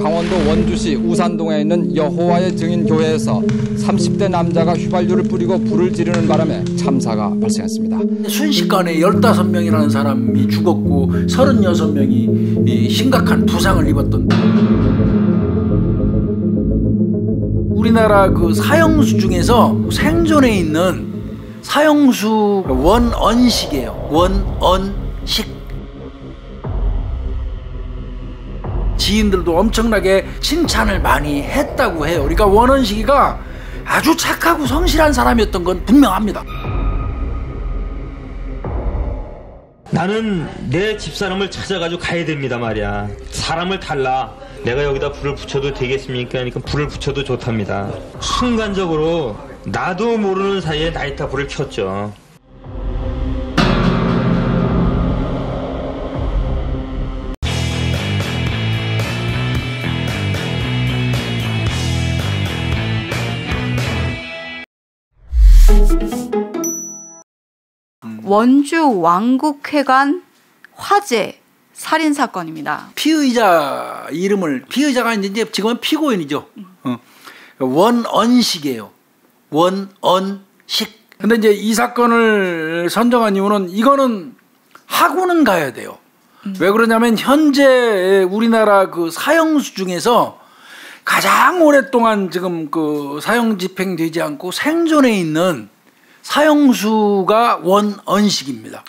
강원도 원주시 우산동에 있는 여호와의 증인 교회에서 30대 남자가 휘발유를 뿌리고 불을 지르는 바람에 참사가 발생했습니다. 순식간에 15명이라는 사람이 죽었고 36명이 심각한 부상을 입었던, 우리나라 그 사형수 중에서 생존해 있는 사형수 원언식이에요. 원언식. 지인들도 엄청나게 칭찬을 많이 했다고 해요. 그러니까 원언식이가 아주 착하고 성실한 사람이었던 건 분명합니다. 나는 내 집사람을 찾아가지고 가야 됩니다 말이야. 사람을 달라. 내가 여기다 불을 붙여도 되겠습니까? 그러니까 불을 붙여도 좋답니다. 순간적으로 나도 모르는 사이에 나이타 불을 켰죠. 원주 왕국회관 화재 살인사건입니다. 피의자 이름을, 피의자가 이제 지금은 피고인이죠. 원언식이에요. 원언식. 근데 이제 이 사건을 선정한 이유는 이거는 하고는 가야 돼요. 왜 그러냐면 현재 우리나라 그 사형수 중에서 가장 오랫동안 지금 그 사형 집행되지 않고 생존해 있는 사형수가 원언식입니다.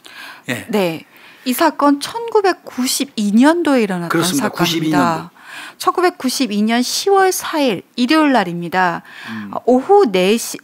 예. 네, 이 사건 1992년도에 일어났던 그렇습니다. 사건입니다. 1992년 10월 4일 일요일 날입니다. 오후 2시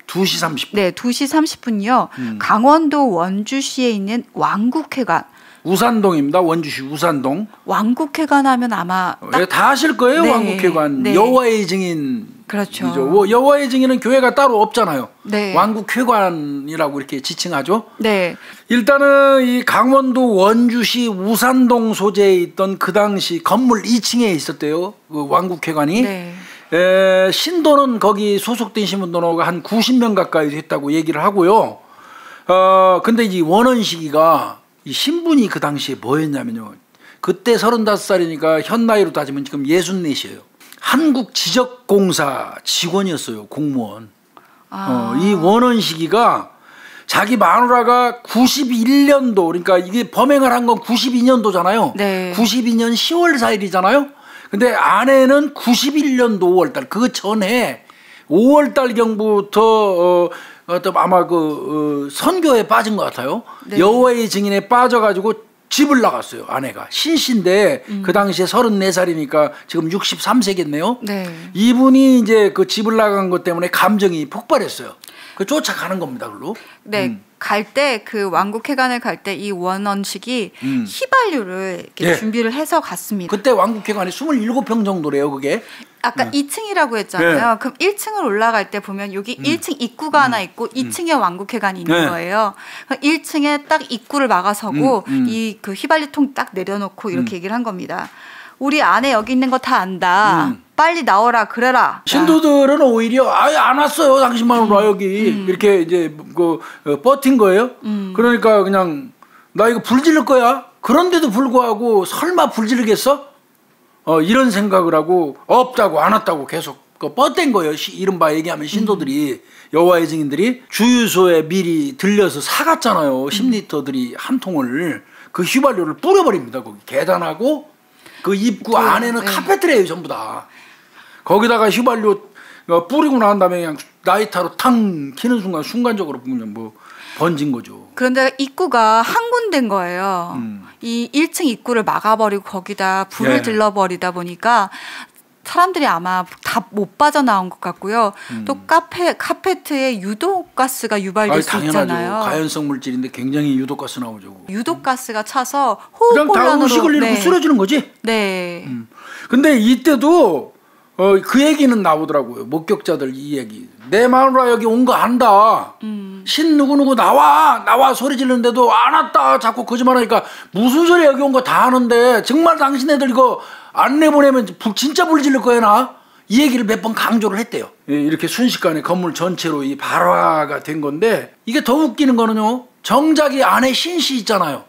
30분. 네, 2시 30분요. 강원도 원주시에 있는 왕국회관. 우산동입니다. 원주시 우산동. 왕국회관 하면 아마 다 아실 거예요. 네, 왕국회관. 네. 여호와의 증인. 그렇죠. 여호와의 증인은 교회가 따로 없잖아요. 네. 왕국회관이라고 이렇게 지칭하죠. 네. 일단은 이 강원도 원주시 우산동 소재에 있던 그 당시 건물 2층에 있었대요. 그 왕국회관이. 네. 신도는 거기 소속된 신도가 한 90명 가까이 됐다고 얘기를 하고요. 근데 이 원언식이가 이 신분이 그 당시에 뭐였냐면요. 그때 35살이니까 현 나이로 따지면 지금 64이에요. 한국지적공사 직원이었어요. 공무원. 이 원언식이가 자기 마누라가 91년도, 그러니까 이게 범행을 한 건 92년도잖아요. 네. 92년 10월 4일이잖아요. 근데 아내는 91년도 5월달, 그 전에 5월달 경부터 아마 선교에 빠진 것 같아요. 네. 여호와의 증인에 빠져가지고 집을 나갔어요. 아내가 신씨인데 그 당시에 34살이니까 지금 63세겠네요. 네. 이분이 이제 그 집을 나간 것 때문에 감정이 폭발했어요. 그 쫓아가는 겁니다, 그걸로. 네. 갈 때 그 왕국회관을 갈 때 이 원언식이 휘발유를 이렇게 네. 준비를 해서 갔습니다. 그때 왕국회관이 27평 정도래요, 그게. 아까 2층이라고 했잖아요. 네. 그럼 1층을 올라갈 때 보면 여기 1층 입구가 하나 있고 2층에 왕국회관이 있는 네. 거예요. 1층에 딱 입구를 막아서고 이 그 휘발유통 딱 내려놓고 이렇게 얘기를 한 겁니다. 우리 안에 여기 있는 거 다 안다. 빨리 나오라 그래라. 신도들은 오히려 아예 안 왔어요. 당신만 와 여기 이렇게 이제 버틴 거예요. 그러니까 그냥 나 이거 불 지를 거야. 그런데도 불구하고 설마 불 지르겠어? 이런 생각을 하고 없다고 안 왔다고 계속 뻗댄 거예요. 이른바 얘기하면 신도들이 여호와의 증인들이 주유소에 미리 들려서 사갔잖아요. 10리터들이 한 통을 그 휘발유를 뿌려버립니다. 거기 계단하고 그 입구 안에는 네. 카페트래요 전부 다. 거기다가 휘발유 뿌리고 난 다음에 그냥 라이터로 탕 키는 순간적으로 그냥 뭐 번진 거죠. 그런데 입구가 한 군데인 거예요. 이 1층 입구를 막아버리고 거기다 불을 예. 들러버리다 보니까 사람들이 아마 다 못 빠져나온 것 같고요. 또 카페트에 유독가스가 유발될 수 있잖아요. 가연성 물질인데 굉장히 유독가스 나오죠. 유독가스가 차서 호흡곤란으로 그냥 다 의식을 잃고 쓰러지는 거지. 네. 근데 이때도 그 얘기는 나오더라고요. 목격자들 이 얘기. 내 마누라 여기 온 거 안다. 신 누구누구 나와 소리 지르는데도 안 왔다. 자꾸 거짓말하니까 무슨 소리야 여기 온 거 다 아는데 정말 당신네들 이거 안 내보내면 진짜 불 지를 거야 나. 이 얘기를 몇 번 강조를 했대요. 이렇게 순식간에 건물 전체로 이 발화가 된 건데 이게 더 웃기는 거는요. 정작 이 아내 신씨 있잖아요.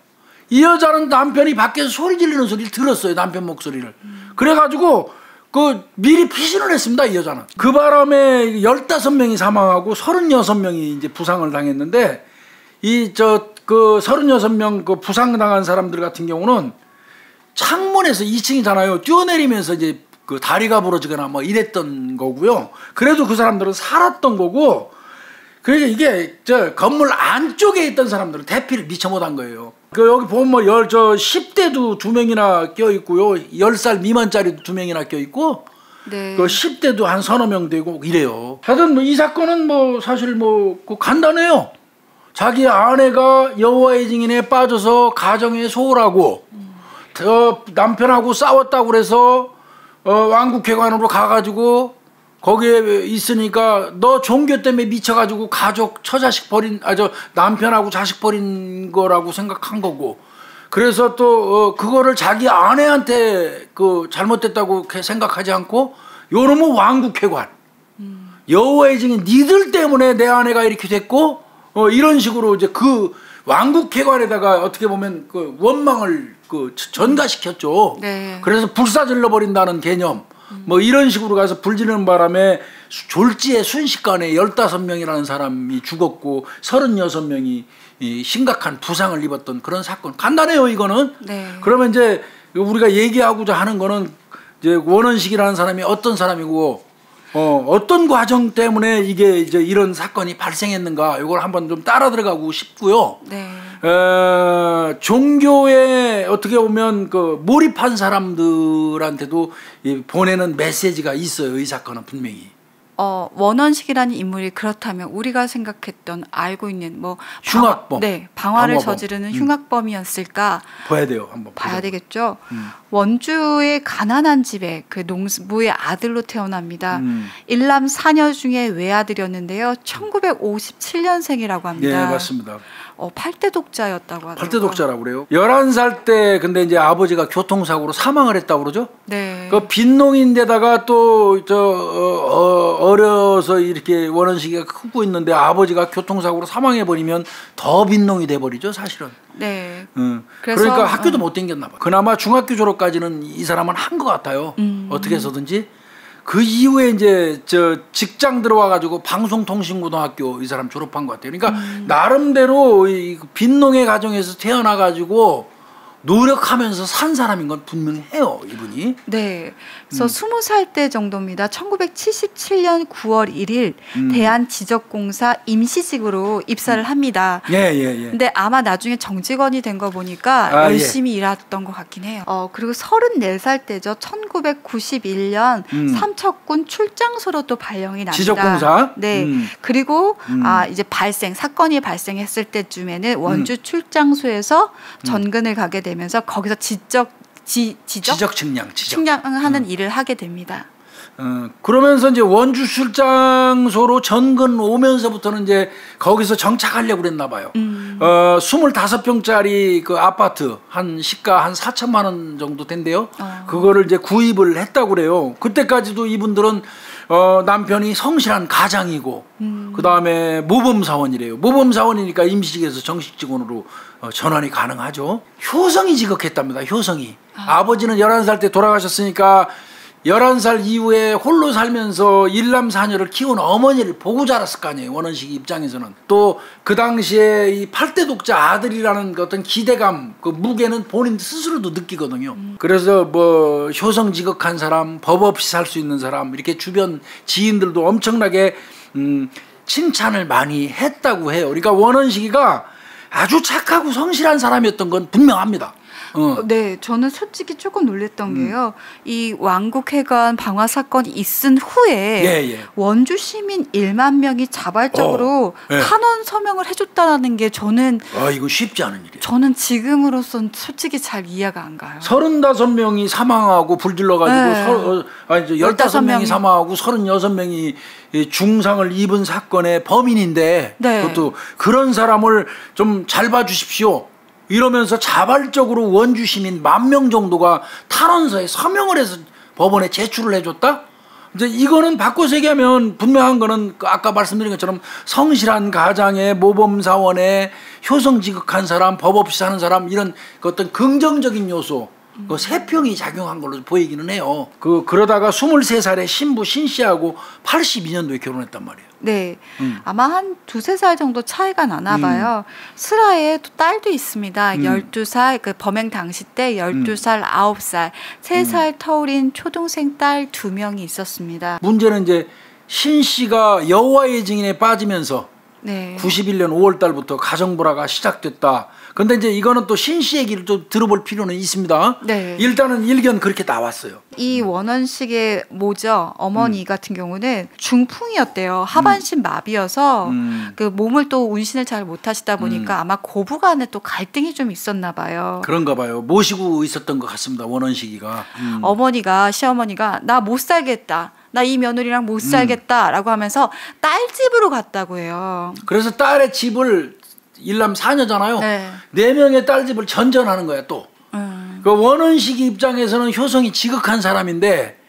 이 여자는 남편이 밖에서 소리 지르는 소리를 들었어요. 남편 목소리를. 그래가지고 그 미리 피신을 했습니다, 이 여자는. 그 바람에 15명이 사망하고 36명이 이제 부상을 당했는데 그 36명 그 부상당한 사람들 같은 경우는 창문에서 2층이잖아요. 뛰어내리면서 이제 그 다리가 부러지거나 뭐 이랬던 거고요. 그래도 그 사람들은 살았던 거고, 그러니까 이게 건물 안쪽에 있던 사람들은 대피를 미처 못한 거예요. 그 여기 보면 뭐 10대도 2명이나 껴 있고요. 10살 미만짜리도 2명이나 껴 있고, 네. 그 10대도 한 서너 명 되고 이래요. 하여튼 뭐 이 사건은 뭐 사실 뭐 간단해요. 자기 아내가 여호와의 증인에 빠져서 가정에 소홀하고 남편하고 싸웠다고 그래서 왕국회관으로 가가지고 거기에 있으니까 너 종교 때문에 미쳐가지고 가족 처자식 버린 남편하고 자식 버린 거라고 생각한 거고, 그래서 또 그거를 자기 아내한테 그 잘못됐다고 생각하지 않고 요놈의 왕국회관 여호와의 증인 니들 때문에 내 아내가 이렇게 됐고 이런 식으로 이제 그 왕국회관에다가 어떻게 보면 그 원망을 그 전가시켰죠. 네. 그래서 불사질러 버린다는 개념 뭐 이런 식으로 가서 불지르는 바람에 졸지에 순식간에 15명이라는 사람이 죽었고 36명이 심각한 부상을 입었던 그런 사건. 간단해요, 이거는. 네. 그러면 이제 우리가 얘기하고자 하는 거는 이제 원원식이라는 사람이 어떤 사람이고 어떤 과정 때문에 이게 이제 이런 사건이 발생했는가, 이걸 한번 좀 따라 들어가고 싶고요. 네. 종교에 어떻게 보면 그 몰입한 사람들한테도 보내는 메시지가 있어요. 이 사건은 분명히. 원원식이라는 인물이 그렇다면 우리가 생각했던 알고 있는 뭐 흉악범, 방화를 방화범. 저지르는 흉악범이었을까 봐야 돼요, 한번 봐야 되겠죠. 원주의 가난한 집에 그 농부의 아들로 태어납니다. 일남 4녀 중에 외아들이었는데요. 1957년생이라고 합니다. 네, 맞습니다. 8대 독자였다고 하더라고요. 8대 독자라고 그래요. 11살 때 근데 이제 아버지가 교통사고로 사망을 했다고 그러죠. 네. 그 빈농인데다가 또 어려서 이렇게 원원식이가 크고 있는데 아버지가 교통사고로 사망해 버리면 더 빈농이 돼 버리죠, 사실은. 네. 그래서 그러니까 학교도 못 댕겼나 봐요. 그나마 중학교 졸업까지는 이 사람은 한 것 같아요. 어떻게 해서든지. 그 이후에 이제 직장 들어와 가지고 방송통신고등학교 이 사람 졸업한 것 같아요. 그러니까 나름대로 이 빈농의 가정에서 태어나 가지고 노력하면서 산 사람인 건 분명해요, 이분이. 네. 그래서 20살 때 정도입니다. 1977년 9월 1일 대한지적공사 임시직으로 입사를 합니다. 예. 근데 아마 나중에 정직원이 된 거 보니까 열심히 일했던 것 같긴 해요. 그리고 34살 때죠. 1991년 삼척군 출장소로 또 발령이 납니다. 지적공사? 네. 그리고 이제 사건이 발생했을 때쯤에는 원주 출장소에서 전근을 가게 되면서 거기서 지적 측량하는 일을 하게 됩니다. 그러면서 이제 원주 출장소로 전근 오면서부터는 이제 거기서 정착하려고 그랬나 봐요. 25평짜리 그 아파트 한 시가 한 4천만 원 정도 된대요. 그거를 이제 구입을 했다고 그래요. 그때까지도 이분들은 남편이 성실한 가장이고 그 다음에 모범사원이래요. 모범사원이니까 임시직에서 정식 직원으로 전환이 가능하죠. 효성이 지극했답니다. 효성이. 아버지는 11살 때 돌아가셨으니까 11살 이후에 홀로 살면서 일남 사녀를 키운 어머니를 보고 자랐을 거 아니에요. 원원식 입장에서는. 또 그 당시에 이 8대 독자 아들이라는 그 어떤 기대감, 그 무게는 본인 스스로도 느끼거든요. 그래서 뭐 효성지극한 사람, 법 없이 살 수 있는 사람, 이렇게 주변 지인들도 엄청나게 칭찬을 많이 했다고 해요. 그러니까 원원식이가 아주 착하고 성실한 사람이었던 건 분명합니다. 네, 저는 솔직히 조금 놀랬던 게요. 이 왕국회관 방화 사건이 있은 후에 원주 시민 1만 명이 자발적으로 탄원 서명을 해줬다는 게 저는 이거 쉽지 않은 일이에요. 저는 지금으로선 솔직히 잘 이해가 안 가요. 35명이 사망하고 불질러가지고 15명이 사망하고 36명이 중상을 입은 사건의 범인인데 그것도 그런 사람을 좀 잘 봐주십시오. 이러면서 자발적으로 원주 시민 10,000명 정도가 탄원서에 서명을 해서 법원에 제출을 해줬다? 이제 이거는 바꿔서 얘기하면 분명한 거는 아까 말씀드린 것처럼 성실한 가장에 모범사원에 효성지극한 사람, 법 없이 사는 사람, 이런 그 어떤 긍정적인 요소, 그 세평이 작용한 걸로 보이기는 해요. 그러다가 23살에 신부 신씨하고 82년도에 결혼했단 말이에요. 네. 아마 한 2~3살 정도 차이가 나나 봐요. 슬하에 또 딸도 있습니다. 12살, 그 범행 당시 때 12살, 9살, 3살 터울인 초동생 딸 2명이 있었습니다. 문제는 이제 신씨가 여호와의 증인에 빠지면서 네. 91년 5월 달부터 가정불화가 시작됐다. 근데 이제 이거는 또 신씨 얘기를 좀 들어볼 필요는 있습니다. 네. 일단은 일견 그렇게 나왔어요. 이 원원식의 모죠 어머니 같은 경우는 중풍이었대요. 하반신 마비여서 그 몸을 또 운신을 잘 못하시다 보니까 아마 고부간에 또 갈등이 좀 있었나 봐요. 그런가 봐요. 모시고 있었던 것 같습니다. 원원식이가. 어머니가 시어머니가 나 못 살겠다. 나 이 며느리랑 못 살겠다라고 하면서 딸 집으로 갔다고 해요. 그래서 딸의 집을 일남 4녀잖아요. 네. 4명의 딸 집을 전전하는 거야 또. 그 원원식 입장에서는 효성이 지극한 사람인데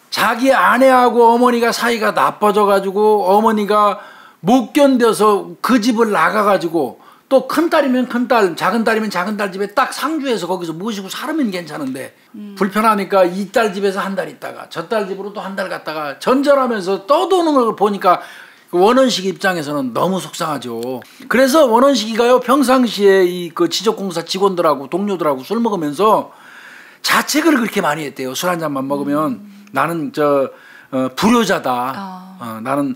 자기 아내하고 어머니가 사이가 나빠져가지고 어머니가 못 견뎌서 그 집을 나가가지고 또 큰딸이면 큰딸, 작은딸이면 작은딸 집에 딱 상주해서 거기서 모시고 살으면 괜찮은데 불편하니까 이 딸 집에서 한 달 있다가 저 딸 집으로 또 한 달 갔다가 전전하면서 떠도는 걸 보니까 원원식 입장에서는 너무 속상하죠. 그래서 원원식이가요 평상시에 이 그 지적공사 직원들하고 동료들하고 술 먹으면서 자책을 그렇게 많이 했대요. 술 한 잔만 먹으면 나는 불효자다. 나는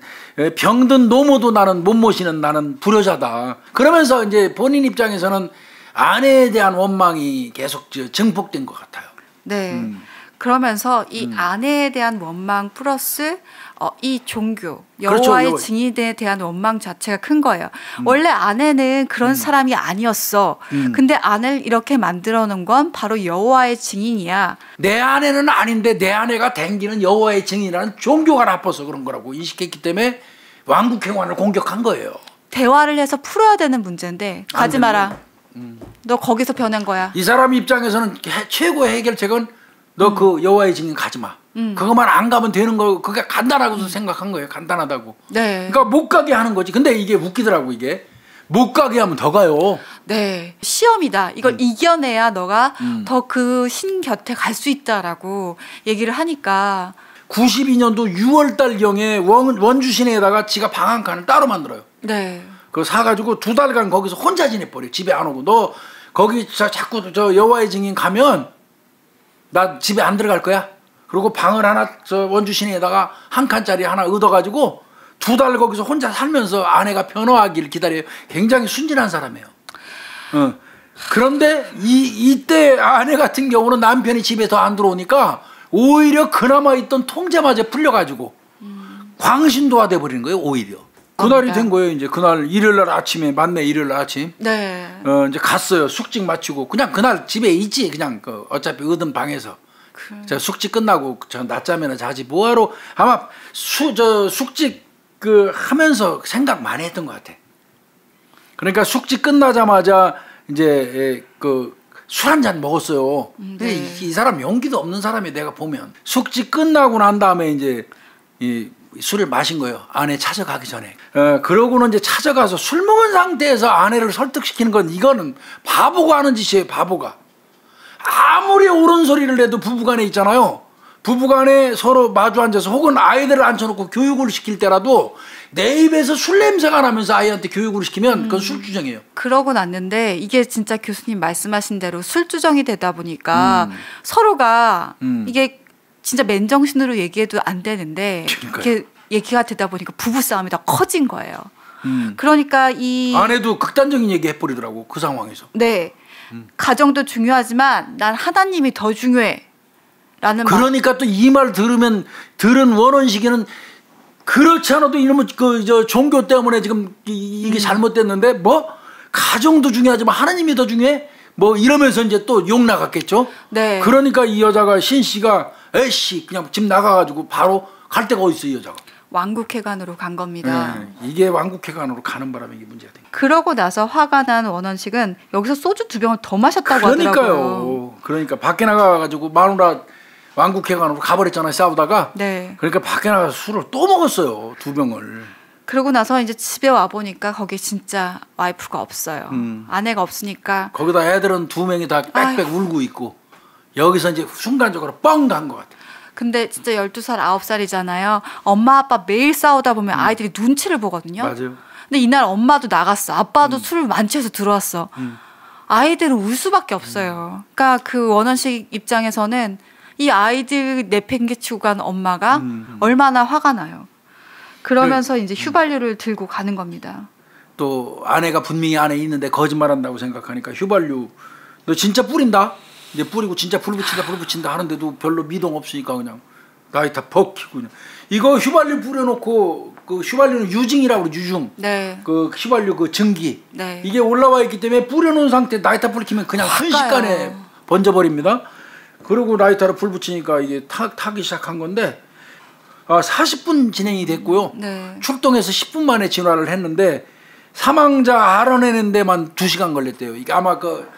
병든 노모도 나는 못 모시는 나는 불효자다. 그러면서 이제 본인 입장에서는 아내에 대한 원망이 계속 증폭된 것 같아요. 네. 그러면서 이 아내에 대한 원망 플러스 이 종교, 여호와의 그렇죠. 증인에 대한 원망 자체가 큰 거예요. 원래 아내는 그런 사람이 아니었어. 근데 아내를 이렇게 만들어 놓은 건 바로 여호와의 증인이야. 내 아내는 아닌데 내 아내가 댕기는 여호와의 증인이라는 종교가 나빠서 그런 거라고 인식했기 때문에 왕국회관을 공격한 거예요. 대화를 해서 풀어야 되는 문제인데 가지 마라. 너 거기서 변한 거야. 이 사람 입장에서는 최고의 해결책은 너 그 여호와의 증인 가지 마. 그것만 안 가면 되는 거 그게 간단하고 생각한 거예요. 간단하다고. 네. 그러니까 못 가게 하는 거지. 근데 이게 웃기더라고 이게. 못 가게 하면 더 가요. 네. 시험이다. 이걸 이겨내야 너가 더 그 신 곁에 갈 수 있다라고 얘기를 하니까 92년도 6월 달경에 원주 시내에다가 지가 방 한 칸을 따로 만들어요. 네. 그거 사가지고 2달간 거기서 혼자 지내버려. 집에 안 오고. 너 거기 자꾸 저 여호와의 증인 가면 나 집에 안 들어갈 거야. 그리고 방을 하나 저 원주 시내에다가 한 칸짜리 하나 얻어가지고 2달 거기서 혼자 살면서 아내가 변화하기를 기다려요. 굉장히 순진한 사람이에요. 그런데 이때 아내 같은 경우는 남편이 집에 더 안 들어오니까 오히려 그나마 있던 통제마저 풀려가지고 광신도가 돼버리는 거예요. 오히려. 그날이 된 거예요. 이제 그날 일요일날 아침에 맞네. 일요일날 아침. 네. 이제 갔어요. 숙직 마치고 그냥 그날 집에 있지. 그냥 어차피 얻은 방에서. 저 숙직 끝나고 저 낮잠이나 자지 뭐하러 아마 숙직 하면서 생각 많이 했던 것 같아. 그러니까 숙직 끝나자마자 이제 술 한 잔 먹었어요. 근데 이 사람 용기도 없는 사람이 내가 보면 숙직 끝나고 난 다음에 이제 이 술을 마신 거예요. 아내 찾아가기 전에. 그러고는 이제 찾아가서 술 먹은 상태에서 아내를 설득시키는 건 이거는 바보가 하는 짓이에요. 바보가. 아무리 옳은 소리를 내도 부부간에 있잖아요. 부부간에 서로 마주 앉아서 혹은 아이들을 앉혀놓고 교육을 시킬 때라도 내 입에서 술 냄새가 나면서 아이한테 교육을 시키면 그건 술주정이에요. 그러고 났는데 이게 진짜 교수님 말씀하신 대로 술주정이 되다 보니까 서로가 이게 진짜 맨정신으로 얘기해도 안 되는데 이렇게 얘기가 되다 보니까 부부싸움이 더 커진 거예요. 그러니까 이 아내도 극단적인 얘기 해버리더라고 그 상황에서. 네. 가정도 중요하지만 난 하나님이 더 중요해. 라는 그러니까 또 이 말 들은 원원식이는 그렇지 않아도 이러면 종교 때문에 지금 이게 잘못됐는데 뭐 가정도 중요하지만 하나님이 더 중요해? 뭐 이러면서 이제 또 욕 나갔겠죠. 네. 그러니까 이 여자가 신씨가 에이씨 그냥 집 나가가지고 바로 갈 데가 어디 있어 이 여자가. 왕국회관으로 간 겁니다. 이게 왕국회관으로 가는 바람에 이게 문제가 된 거예요. 그러고 나서 화가 난 원원식은 여기서 소주 2병을 더 마셨다고 그러니까요. 하더라고요. 그러니까 밖에 나가가지고 마누라 왕국회관으로 가버렸잖아요. 싸우다가. 네. 그러니까 밖에 나가서 술을 또 먹었어요. 2병을. 그러고 나서 이제 집에 와 보니까 거기 진짜 와이프가 없어요. 아내가 없으니까. 거기다 애들은 2명이 다 빽빽 울고 있고. 여기서 이제 순간적으로 뻥 간 것 같아요. 근데 진짜 12살, 9살이잖아요. 엄마 아빠 매일 싸우다 보면 아이들이 눈치를 보거든요. 맞아요. 근데 이날 엄마도 나갔어. 아빠도 술을 만취해서 들어왔어. 아이들은 울 수밖에 없어요. 그러니까 그 원원식 입장에서는 이 아이들 내팽개치고 간 엄마가 얼마나 화가 나요. 그러면서 이제 휘발유를 들고 가는 겁니다. 또 아내가 분명히 안에 있는데 거짓말한다고 생각하니까 휘발유 너 진짜 뿌린다? 이제 뿌리고 진짜 불 붙인다 하는데도 별로 미동 없으니까 그냥 라이터 퍽 켜고 그냥 이거 휘발유 뿌려놓고 그 휘발유는 유증이라고 그래 유증. 네. 그 휘발유 그 증기. 네. 이게 올라와 있기 때문에 뿌려놓은 상태 라이터 불 켜면 그냥 순식간에 번져버립니다. 그리고 라이터로 불 붙이니까 이게 타기 시작한 건데 40분 진행이 됐고요. 네. 출동해서 10분 만에 진화를 했는데 사망자 알아내는 데만 2시간 걸렸대요. 이게 아마 그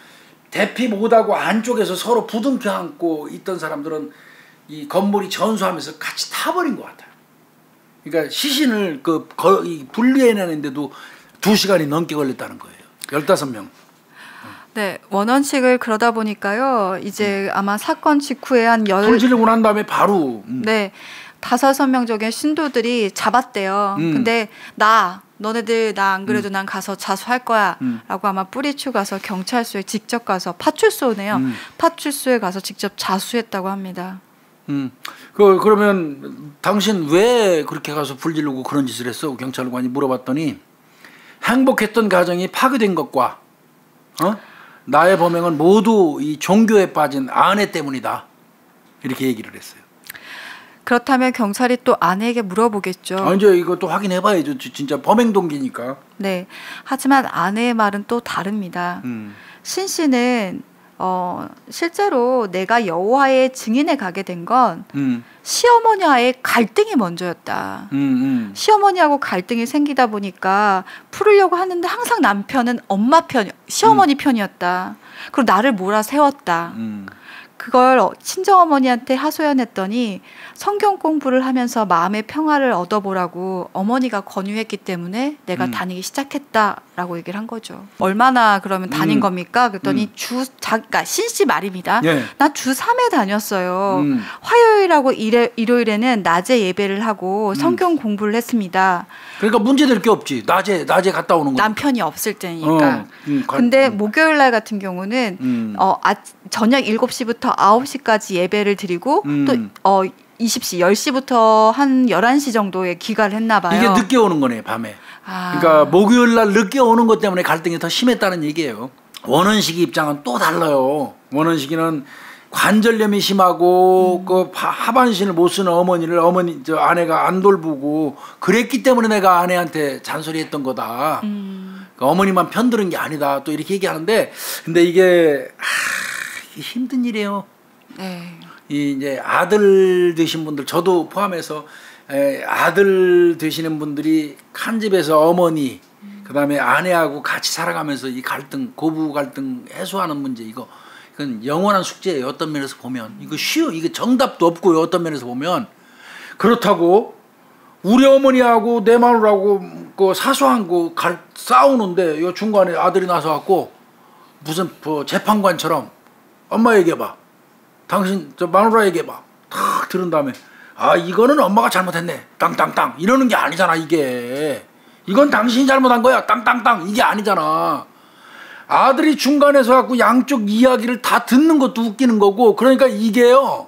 대피 못하고 안쪽에서 서로 부둥켜 안고 있던 사람들은 이 건물이 전수하면서 같이 타버린 것 같아요. 그러니까 시신을 분리해내는데도 2시간이 넘게 걸렸다는 거예요. 15명. 네, 원원칙을 그러다 보니까요. 이제 아마 사건 직후에 한 불 지르고 난 다음에 바로 네, 5-6명 정도의 신도들이 잡았대요. 근데 너네들 나 안 그래도 난 가서 자수할 거야 라고 아마 뿌리치고 가서 경찰서에 직접 가서 파출소네요. 파출소에 가서 직접 자수했다고 합니다. 그러면 당신 왜 그렇게 가서 불 지르고 그런 짓을 했어? 경찰관이 물어봤더니 행복했던 가정이 파괴된 것과 나의 범행은 모두 이 종교에 빠진 아내 때문이다. 이렇게 얘기를 했어요. 그렇다면 경찰이 또 아내에게 물어보겠죠. 이제 이것도 확인해봐야죠. 진짜 범행 동기니까. 네. 하지만 아내의 말은 또 다릅니다. 신 씨는 실제로 내가 여호와의 증인에 가게 된 건 시어머니와의 갈등이 먼저였다. 시어머니하고 갈등이 생기다 보니까 풀으려고 하는데 항상 남편은 엄마 편, 시어머니 편이었다. 그리고 나를 몰아세웠다. 그걸 친정어머니한테 하소연했더니 성경 공부를 하면서 마음의 평화를 얻어보라고 어머니가 권유했기 때문에 내가 다니기 시작했다라고 얘기를 한 거죠. 얼마나 그러면 다닌 겁니까? 그랬더니 그러니까 신씨 말입니다. 예. 나 주 3회 다녔어요. 화요일하고 일요일에는 낮에 예배를 하고 성경 공부를 했습니다. 그러니까 문제될 게 없지. 낮에 갔다 오는 거. 남편이 없을 때니까. 근데 목요일 날 같은 경우는 저녁 7시부터 9시까지 예배를 드리고 또 20시, 10시부터 한 11시 정도에 귀가를 했나 봐요. 이게 늦게 오는 거네, 밤에. 그러니까 목요일 날 늦게 오는 것 때문에 갈등이 더 심했다는 얘기예요. 원원식이 입장은 또 달라요. 원원식이는 관절염이 심하고 그 하반신을 못 쓰는 저 아내가 안 돌보고 그랬기 때문에 내가 아내한테 잔소리했던 거다. 그러니까 어머니만 편드는 게 아니다. 또 이렇게 얘기하는데 근데 이게 힘든 일이에요. 네. 이제 아들 되신 분들 저도 포함해서 아들 되시는 분들이 한 집에서 어머니 그다음에 아내하고 같이 살아가면서 이 갈등 고부 갈등 해소하는 문제 이건 영원한 숙제예요. 어떤 면에서 보면 이게 정답도 없고요. 어떤 면에서 보면 그렇다고 우리 어머니하고 내 마누라하고 그 사소한 거 싸우는데 요 중간에 아들이 나서 갖고 무슨 재판관처럼 엄마 얘기해봐. 당신 저 마누라 얘기해봐. 탁 들은 다음에 이거는 엄마가 잘못했네. 땅땅땅 이러는 게 아니잖아 이게. 이건 당신이 잘못한 거야. 땅땅땅 이게 아니잖아. 아들이 중간에서 갖고 양쪽 이야기를 다 듣는 것도 웃기는 거고 그러니까 이게요.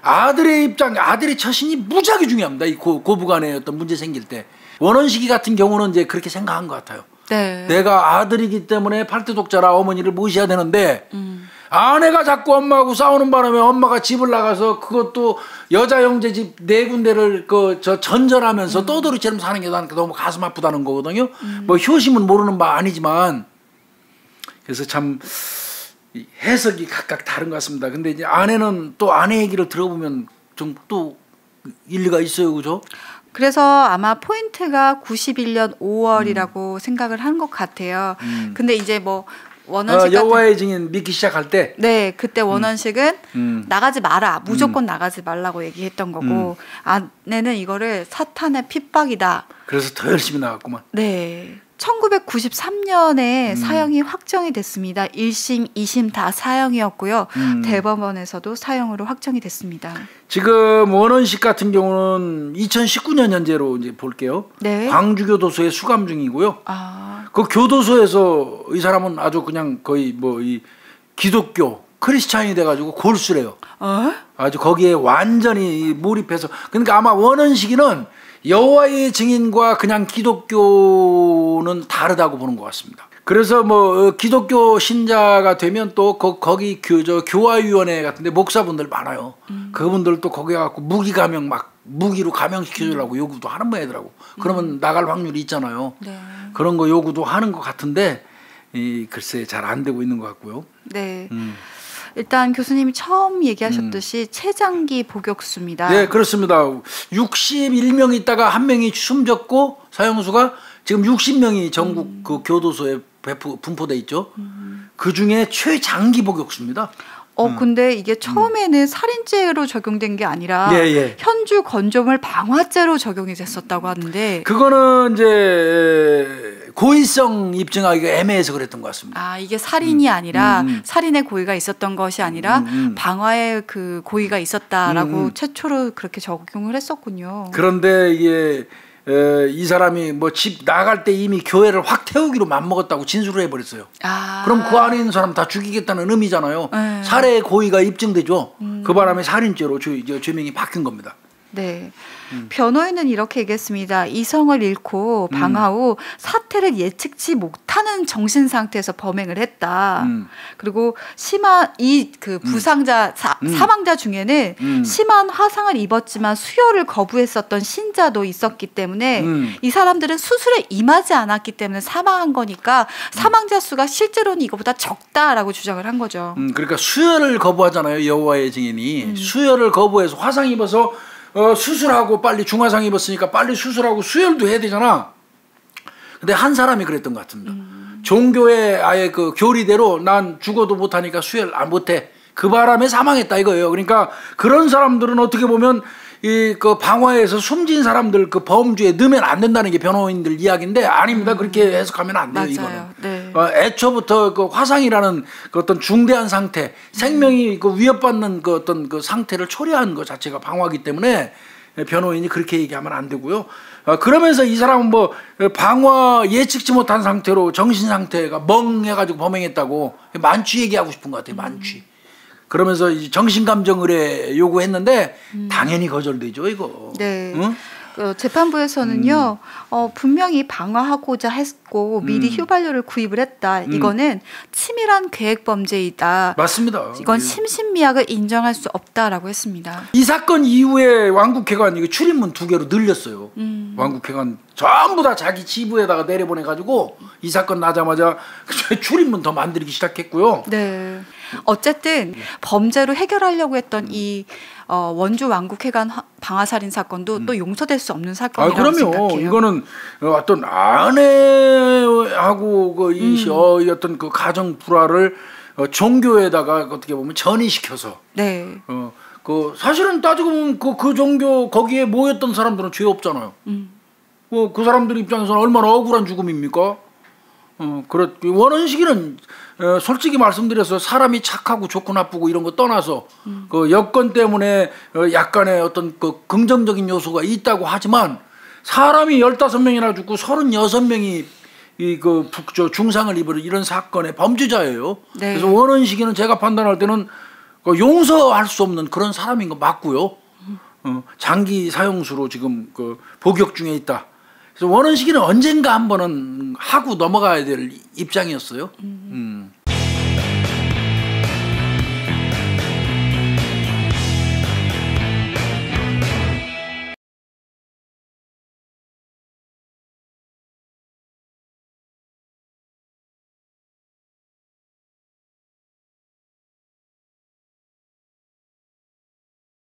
아들의 입장, 아들의 처신이 무지하게 중요합니다. 이 고부간에 어떤 문제 생길 때. 원원식이 같은 경우는 이제 그렇게 생각한 것 같아요. 네. 내가 아들이기 때문에 팔대독자라 어머니를 모셔야 되는데 아내가 자꾸 엄마하고 싸우는 바람에 엄마가 집을 나가서 그것도 여자 형제 집 4군데를 전전하면서 떠돌이처럼 사는 게 나는 너무 가슴 아프다는 거거든요. 뭐 효심은 모르는 바 아니지만 그래서 참 해석이 각각 다른 것 같습니다. 근데 이제 아내는 또 아내 얘기를 들어보면 좀 또 일리가 있어요, 그죠? 그래서 아마 포인트가 91년 5월이라고 생각을 한 것 같아요. 근데 이제 뭐 원원식 여호와의 증인 믿기 시작할 때 네, 그때 원원식은 나가지 마라. 무조건 나가지 말라고 얘기했던 거고 아내는 이거를 사탄의 핍박이다. 그래서 더 열심히 나갔구만. 네. 1993년에 사형이 확정이 됐습니다. 1심, 2심 다 사형이었고요. 대법원에서도 사형으로 확정이 됐습니다. 지금 원원식 같은 경우는 2019년 현재로 이제 볼게요. 네. 광주교도소에 수감 중이고요. 그 교도소에서 이 사람은 아주 그냥 거의 뭐 이 기독교 크리스찬이 돼가지고 골수래요. 아주 거기에 완전히 몰입해서. 그러니까 아마 원원식이는 여호와의 증인과 그냥 기독교는 다르다고 보는 것 같습니다. 그래서 뭐 기독교 신자가 되면 또 거기 교화위원회 같은데 목사분들 많아요. 그분들 또 거기 가고 무기 감형 막 무기로 감형시켜주려고 요구도 하는 모양이더라고. 그러면 나갈 확률이 있잖아요. 네. 그런 거 요구도 하는 것 같은데 글쎄 잘 안 되고 있는 것 같고요. 네. 일단 교수님이 처음 얘기하셨듯이 최장기 복역수입니다. 네, 그렇습니다. 61명 있다가 한 명이 숨졌고 사형수가 지금 60명이 전국 그 교도소에 분포돼 있죠. 그 중에 최장기 복역수입니다. 근데 이게 처음에는 살인죄로 적용된 게 아니라 예. 현주 건조물 방화죄로 적용이 됐었다고 하는데 그거는 이제 고의성 입증하기가 애매해서 그랬던 것 같습니다. 이게 살인이 아니라 살인의 고의가 있었던 것이 아니라 방화의 그 고의가 있었다라고 최초로 그렇게 적용을 했었군요. 그런데 이게 이 사람이 뭐 집 나갈 때 이미 교회를 확 태우기로 맘먹었다고 진술을 해버렸어요. 그럼 그 안에 있는 사람 다 죽이겠다는 의미잖아요. 살해의 고의가 입증되죠. 그 바람에 살인죄로 죄명이 바뀐 겁니다. 네. 변호인은 이렇게 얘기했습니다. 이성을 잃고 방화 후 사태를 예측치 못하는 정신 상태에서 범행을 했다. 그리고 심한 그 부상자 사망자 중에는 심한 화상을 입었지만 수혈을 거부했었던 신자도 있었기 때문에 이 사람들은 수술에 임하지 않았기 때문에 사망한 거니까 사망자 수가 실제로는 이거보다 적다라고 주장을 한 거죠. 그러니까 수혈을 거부하잖아요. 여호와의 증인이 수혈을 거부해서 화상 입어서 수술하고 빨리 중화상 입었으니까 빨리 수술하고 수혈도 해야 되잖아. 근데 한 사람이 그랬던 것 같습니다. 종교의 아예 그 교리대로 난 죽어도 못하니까 수혈 안 못해. 그 바람에 사망했다 이거예요. 그러니까 그런 사람들은 어떻게 보면 그 방화에서 숨진 사람들 그 범주에 넣으면 안 된다는 게 변호인들 이야기인데 아닙니다. 그렇게 해석하면 안 돼요. 맞아요. 이거는. 네. 애초부터 그 화상이라는 그 어떤 중대한 상태, 생명이 그 위협받는 그 어떤 그 상태를 초래한 것 자체가 방화이기 때문에 변호인이 그렇게 얘기하면 안 되고요. 그러면서 이 사람은 뭐 방화 예측치 못한 상태로 정신 상태가 멍해가지고 범행했다고 만취 얘기하고 싶은 것 같아요. 만취. 그러면서 이제 정신감정의뢰 요구했는데 당연히 거절되죠 이거. 네. 응? 재판부에서는요 분명히 방화하고자 했고 미리 휘발유를 구입을 했다. 이거는 치밀한 계획 범죄이다. 맞습니다. 이건 심신미약을 인정할 수 없다라고 했습니다. 이 사건 이후에 왕국회관 이거 출입문 2개로 늘렸어요. 왕국회관 전부 다 자기 지부에다가 내려보내가지고 이 사건 나자마자 출입문 더 만들기 시작했고요. 네. 어쨌든 범죄로 해결하려고 했던 이 원주 왕국회관 방화살인 사건도 또 용서될 수 없는 사건이라고 그럼요. 생각해요. 이거는 어떤 아내하고 이 어떤 그 가정 불화를 종교에다가 어떻게 보면 전이시켜서. 네. 그 사실은 따지고 보면 그 종교 거기에 모였던 사람들은 죄 없잖아요. 그 사람들 입장에서는 얼마나 억울한 죽음입니까? 원원식이는 솔직히 말씀드려서 사람이 착하고 좋고 나쁘고 이런 거 떠나서 그 여건 때문에 약간의 어떤 그 긍정적인 요소가 있다고 하지만 사람이 15명이나 죽고 36명이 중상을 입은 이런 사건의 범죄자예요. 네. 그래서 원원식이는 제가 판단할 때는 용서할 수 없는 그런 사람인 거 맞고요. 장기 사형수로 지금 그 복역 중에 있다. 그래서 원원식이는 언젠가 한 번은 하고 넘어가야 될 입장이었어요.